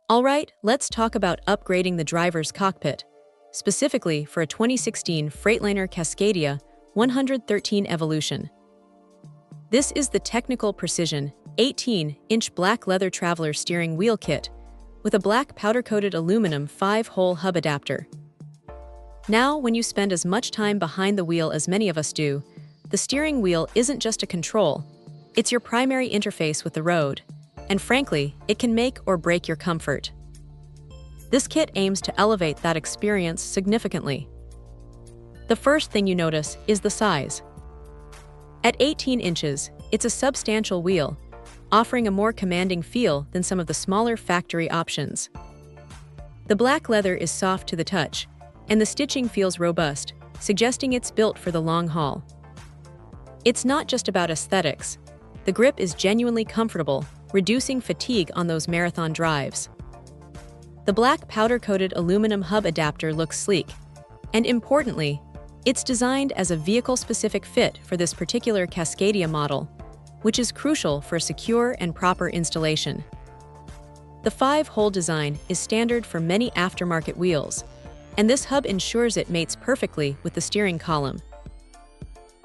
Alright, let's talk about upgrading the driver's cockpit, specifically for a 2016 Freightliner Cascadia 113 Evolution. This is the technical precision 18-inch black leather traveler steering wheel kit with a black powder-coated aluminum 5-hole hub adapter. Now, when you spend as much time behind the wheel as many of us do, the steering wheel isn't just a control, it's your primary interface with the road. And frankly, it can make or break your comfort. This kit aims to elevate that experience significantly. The first thing you notice is the size. At 18 inches, it's a substantial wheel, offering a more commanding feel than some of the smaller factory options. The black leather is soft to the touch, and the stitching feels robust, suggesting it's built for the long haul. It's not just about aesthetics. The grip is genuinely comfortable, reducing fatigue on those marathon drives. The black powder-coated aluminum hub adapter looks sleek, and importantly, it's designed as a vehicle-specific fit for this particular Cascadia model, which is crucial for secure and proper installation. The 5-hole design is standard for many aftermarket wheels, and this hub ensures it mates perfectly with the steering column.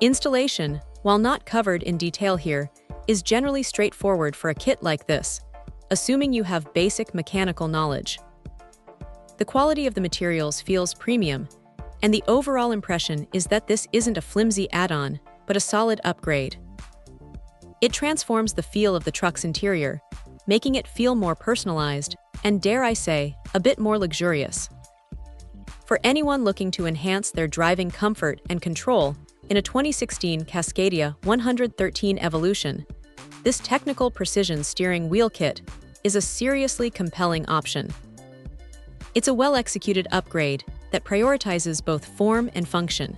Installation, while not covered in detail here, is generally straightforward for a kit like this, assuming you have basic mechanical knowledge. The quality of the materials feels premium, and the overall impression is that this isn't a flimsy add-on, but a solid upgrade. It transforms the feel of the truck's interior, making it feel more personalized and, dare I say, a bit more luxurious. For anyone looking to enhance their driving comfort and control, in a 2016 Cascadia 113 Evolution, this technical precision steering wheel kit is a seriously compelling option. It's a well-executed upgrade that prioritizes both form and function.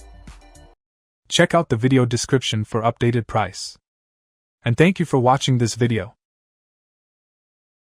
Check out the video description for updated price. And thank you for watching this video.